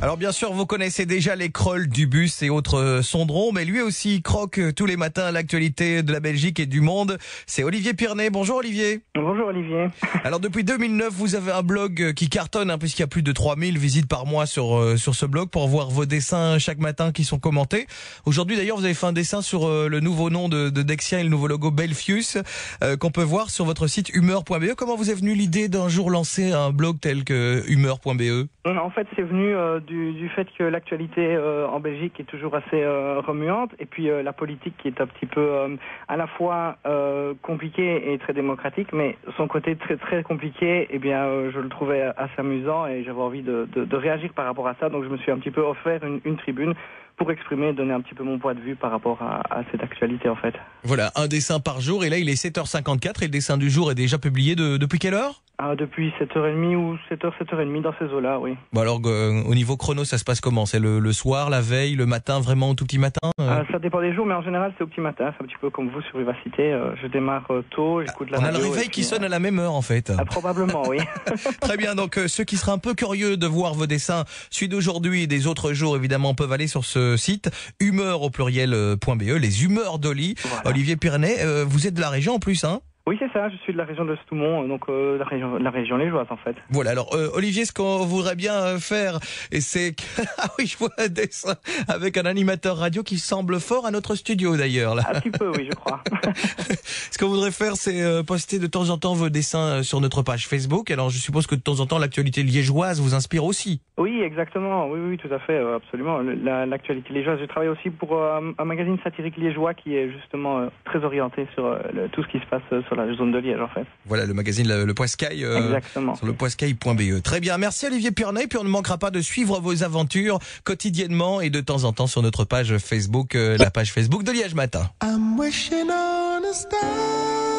Alors bien sûr, vous connaissez déjà les crolls du bus et autres sondrons, mais lui aussi croque tous les matins l'actualité de la Belgique et du monde. C'est Olivier Pirnet. Bonjour Olivier. Bonjour Olivier. Alors depuis 2009, vous avez un blog qui cartonne, puisqu'il y a plus de 3000 visites par mois sur ce blog pour voir vos dessins chaque matin qui sont commentés. Aujourd'hui d'ailleurs, vous avez fait un dessin sur le nouveau nom de Dexia et le nouveau logo Belfius qu'on peut voir sur votre site humeur.be. Comment vous est venue l'idée d'un jour lancer un blog tel que humeur.be ? En fait, c'est venu du fait que l'actualité en Belgique est toujours assez remuante, et puis la politique qui est un petit peu à la fois compliquée et très démocratique, mais son côté très très compliqué, eh bien je le trouvais assez amusant et j'avais envie de réagir par rapport à ça, donc je me suis un petit peu offert une tribune pour exprimer, donner un petit peu mon point de vue par rapport à cette actualité en fait. Voilà, un dessin par jour, et là il est 7h54 et le dessin du jour est déjà publié depuis quelle heure ? Depuis 7h30 ou 7h30 dans ces eaux-là, oui. Bon alors, au niveau chrono, ça se passe comment ? C'est le soir, la veille, le matin, vraiment au tout petit matin Ça dépend des jours, mais en général c'est au petit matin. C'est un petit peu comme vous sur Vivacité. Je démarre tôt, j'écoute la radio. On a le réveil qui sonne à la même heure en fait. Probablement, oui. Très bien, donc ceux qui seraient un peu curieux de voir vos dessins, celui d'aujourd'hui et des autres jours évidemment, peuvent aller sur ce site, humeur au pluriel.be, les humeurs d'Oli. Voilà. Olivier Pirnet, vous êtes de la région en plus, hein ? Oui, c'est ça, je suis de la région de Stoumont, donc la région liégeoise en fait. Voilà, alors Olivier, ce qu'on voudrait bien faire, et c'est que... Ah oui, je vois un dessin avec un animateur radio qui semble fort à notre studio d'ailleurs. Là. Un petit peu, oui, je crois. Ce qu'on voudrait faire, c'est poster de temps en temps vos dessins sur notre page Facebook. Alors je suppose que de temps en temps, l'actualité liégeoise vous inspire aussi. Oui, exactement, oui, tout à fait, absolument. L'actualité liégeoise, je travaille aussi pour un magazine satirique liégeois qui est justement très orienté sur tout ce qui se passe sur la zone de Liège en fait. Voilà, le magazine Le Poiscaille sur lepoiscaille.be. Très bien, merci Olivier Pirnet, puis on ne manquera pas de suivre vos aventures quotidiennement et de temps en temps sur notre page Facebook, la page Facebook de Liège Matin. I'm wishing on a star.